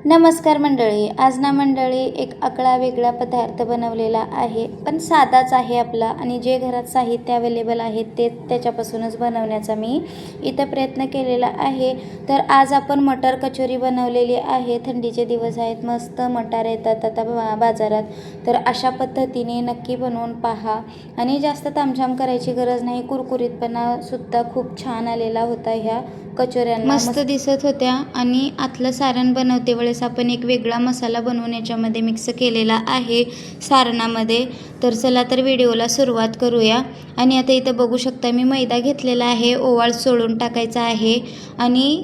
नमस्कार मंडळी. आज ना मंडळी एक आगळा वेगळा पदार्थ बनवलेला आहे, पण साधाच आहे आपला आणि जे घरात साहित्य अवेलेबल आहे ते त्याच्यापासूनच बनवण्याचा मी इथं प्रयत्न केलेला आहे. तर आज आपण मटर कचोरी बनवलेली आहे. थंडीचे दिवस आहेत, मस्त मटार येतात आता बाजारात. तर अशा पद्धतीने नक्की बनवून पहा आणि जास्त तामझाम करायची गरज नाही. कुरकुरीतपणा सुद्धा खूप छान आलेला होता. ह्या कचोऱ्यांना मस्त दिसत होत्या. आणि आतलं सारण बनवते वेळेस आपण एक वेगळा मसाला बनवून याच्यामध्ये मिक्स केलेला आहे सारणामध्ये. तर चला तर व्हिडिओला सुरुवात करूया. आणि आता इथं बघू शकता मी मैदा घेतलेला आहे, ओवाळ सोडून टाकायचा आहे आणि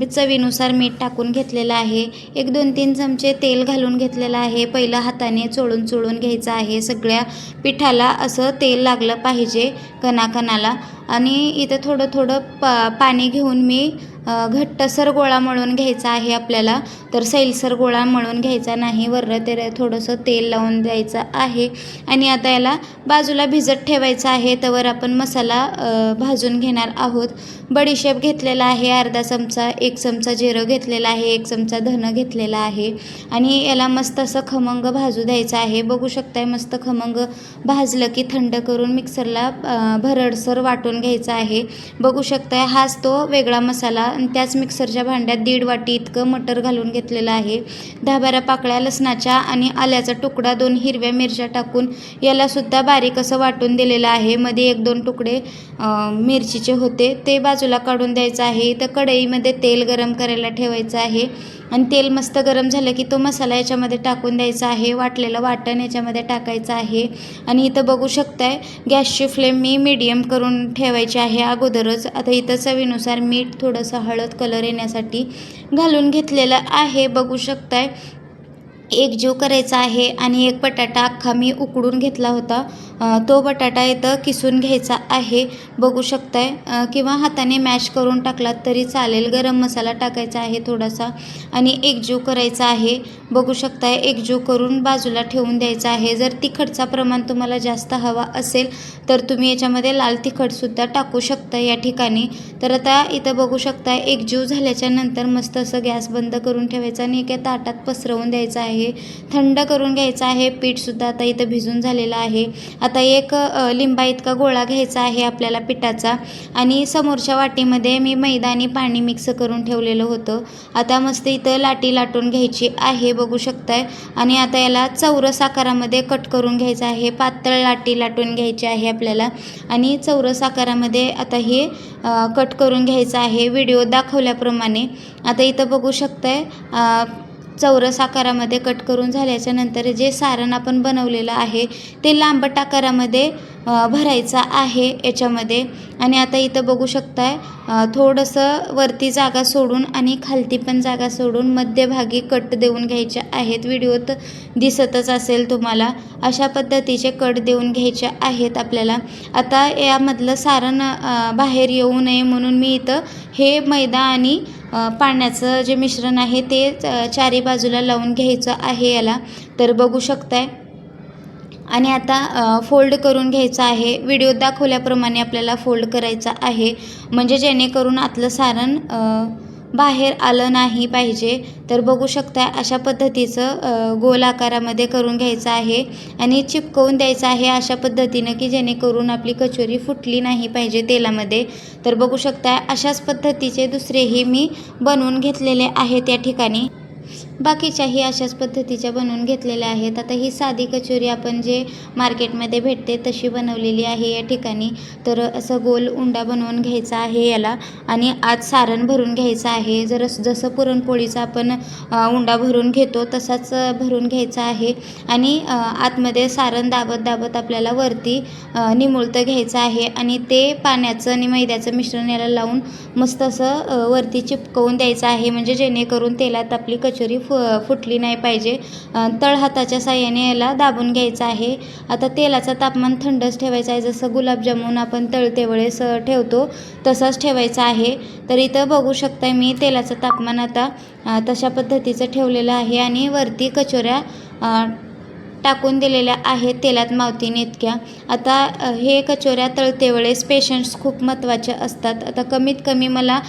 चवीनुसार मीठ टाकून घेतलेलं आहे. एक 2-3 चमचे तेल घालून घेतलेलं आहे. पहिलं हाताने चोळून चोळून घ्यायचं आहे. सगळ्या पिठाला असं तेल लागलं पाहिजे कणाकणाला. आणि इथं थोडं थोडं पाणी घेऊन मी घट्टसर गोळा मळून घ्यायचा आहे आपल्याला. तर सैलसर गोळा मळून घ्यायचा नाही, वरं ते थोडंसं तेल लावून द्यायचं आहे. आणि आता याला बाजूला भिजत ठेवायचं आहे. तवर आपण मसाला भाजून घेणार आहोत. बडीशेप घेतलेला आहे अर्धा चमचा, 1 चमचा जिरं घेतलेला आहे, 1 चमचा धनं घेतलेला आहे. आणि याला मस्त असं खमंग भाजू द्यायचं आहे. बघू शकताय मस्त खमंग भाजलं की थंड करून मिक्सरला भरडसर वाटून घ्यायचा आहे. बघू शकताय हाच तो वेगळा मसाला. आणि त्याच मिक्सरच्या भांड्यात 1.5 वाटी इतकं मटर घालून घेतलेलं आहे. 10-12 पाकळ्या लसणाच्या आणि आल्याचा तुकडा, 2 हिरव्या मिरच्या टाकून याला सुद्धा बारीक असं वाटून दिलेलं आहे. मध्ये 1-2 तुकडे मिरचीचे होते ते बाजूला काढून द्यायचं आहे. तर कढईमध्ये तेल गरम करायला ठेवायचं आहे आणि तेल मस्त गरम झालं की तो मसाला याच्यामध्ये टाकून द्यायचा आहे. वाटलेलं वाटण याच्यामध्ये टाकायचं आहे. आणि इथं बघू शकताय गॅसची फ्लेम मी मीडियम करून ठेवायची आहे अगोदरच. आता इथं चवीनुसार मीठ, थोडंसं हळद कलर येण्यासाठी घालून घेतलेलं आहे. बघू शकताय एकजीव करायचा आहे. आणि एक बटाटा अख्खा मी उकडून घेतला होता, तो बटाटा इथं किसून घ्यायचा आहे. बघू शकताय किंवा हाताने मॅश करून टाकलात तरी चालेल. गरम मसाला टाकायचा आहे थोडासा आणि एकजीव करायचा आहे. बघू शकताय एकजीव करून बाजूला ठेवून द्यायचा आहे. जर तिखटचा प्रमाण तुम्हाला जास्त हवा असेल तर तुम्ही याच्यामध्ये लाल तिखटसुद्धा टाकू शकता या ठिकाणी. तर आता इथं बघू शकताय एकजीव झाल्याच्या नंतर मस्त असं गॅस बंद करून ठेवायचा आणि एका ताटात पसरवून द्यायचं आहे. थंड करून घ्यायचं आहे. पीठसुद्धा आता इथं भिजून झालेलं आहे. आता एक लिंबा इतका गोळा घ्यायचा आहे आपल्याला पिठाचा. आणि समोरच्या वाटीमध्ये मी मैदा आणि पाणी मिक्स करून ठेवलेलं होतं. आता मस्त इथं लाटी लाटून घ्यायची आहे. बघू शकताय. आणि आता याला चौरस आकारामध्ये कट करून घ्यायचं आहे. पातळ लाटी लाटून घ्यायची आहे आपल्याला. आणि चौरस आकारामध्ये आता हे कट करून घ्यायचं आहे व्हिडिओ दाखवल्याप्रमाणे. आता इथं बघू शकताय चौरस आकारामध्ये कट करून झाल्याच्या नंतर जे सारण आपण बनवलेलं आहे ते लांबट आकारामध्ये भरायचं आहे याच्यामध्ये. आणि आता इथं बघू शकताय थोडंसं वरती जागा सोडून आणि खालती पण जागा सोडून मध्यभागी कट देऊन घ्यायचे आहेत. व्हिडिओत दिसतच असेल तुम्हाला. अशा पद्धतीचे कट देऊन घ्यायचे आहेत आपल्याला. आता यामधलं सारण बाहेर येऊ नये म्हणून मी इथं हे मैदा आणि पाण्याचं जे मिश्रण आहे ते चारी बाजूला लावून घ्यायचं आहे याला. तर बघू शकताय. आणि आता फोल्ड करून घ्यायचं आहे. व्हिडिओत दाखवल्याप्रमाणे आपल्याला फोल्ड करायचं आहे, म्हणजे जेणेकरून आतलं सारण बाहेर आलं नाही पाहिजे. तर बघू शकता अशा पद्धतीचं गोल आकारामध्ये करून घ्यायचं आहे आणि चिपकवून द्यायचं आहे अशा पद्धतीनं की जेणेकरून आपली कचोरी फुटली नाही पाहिजे तेलामध्ये. तर बघू शकता अशाच पद्धतीचे दुसरेही मी बनवून घेतलेले आहेत या ठिकाणी. बाकीच्याही अशाच पद्धतीच्या बनवून घेतलेल्या आहेत. आता ही साधी कचोरी आपण जे मार्केटमध्ये भेटते तशी बनवलेली आहे या ठिकाणी. तर असं गोल उंडा बनवून घ्यायचा आहे याला आणि आत सारण भरून घ्यायचं आहे. जसं पुरणपोळीचा आपण उंडा भरून घेतो तसाच भरून घ्यायचा आहे. आणि आतमध्ये सारण दाबत दाबत आपल्याला वरती निमुळतं घ्यायचं आहे. आणि ते पाण्याचं आणि मैद्याचं मिश्रण याला लावून मस्त असं वरती चिपकवून द्यायचं आहे, म्हणजे जेणेकरून तेलात आपली कचोरी फुटली नाही पाहिजे. तळहाताच्या साहाय्याने याला दाबून घ्यायचं आहे. आता तेलाचं तापमान थंडच ठेवायचं आहे. जसं गुलाबजामुन आपण तळते वेळेस ठेवतो तसंच ठेवायचं आहे. तर इथं बघू शकताय मी तेलाचं तापमान आता तशा पद्धतीचं ठेवलेलं आहे. आणि वरती कचोऱ्या टाकून दिलेल्या आहेत तेलात मावतीन इतक्या. आता हे कचोऱ्या तळते वेळेस पेशन्स खूप महत्त्वाचे असतात. आता कमीत कमी मला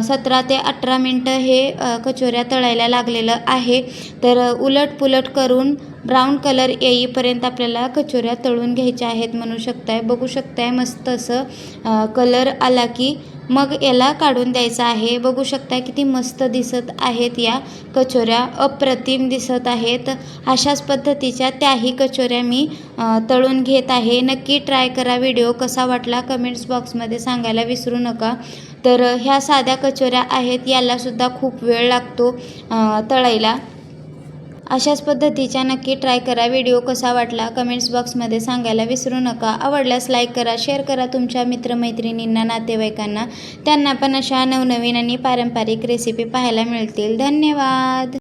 17 ते 18 मिनटं हे कचोऱ्या तळायला लागलेलं आहे. तर उलटपुलट करून ब्राऊन कलर येईपर्यंत आपल्याला कचोऱ्या तळून घ्यायच्या आहेत म्हणू शकताय. बघू शकताय मस्त असं कलर आला की मग याला काढून द्यायचं आहे. बघू शकता किती मस्त दिसत आहेत या कचोऱ्या, अप्रतिम दिसत आहेत. अशाच पद्धतीच्या त्याही कचोऱ्या मी तळून घेत आहे. नक्की ट्राय करा. व्हिडिओ कसा वाटला कमेंट्स बॉक्समध्ये सांगायला विसरू नका. तर ह्या साध्या कचोऱ्या आहेत, यालासुद्धा खूप वेळ लागतो तळायला. अशाच पद्धतीच्या नक्की ट्राय करा. व्हिडिओ कसा वाटला कमेंट्स बॉक्समध्ये सांगायला विसरू नका. आवडल्यास लाईक करा, शेअर करा तुमच्या मित्रमैत्रिणींना, नातेवाईकांना. त्यांना पण अशा नवनवीन आणि पारंपरिक रेसिपी पाहायला मिळतील. धन्यवाद.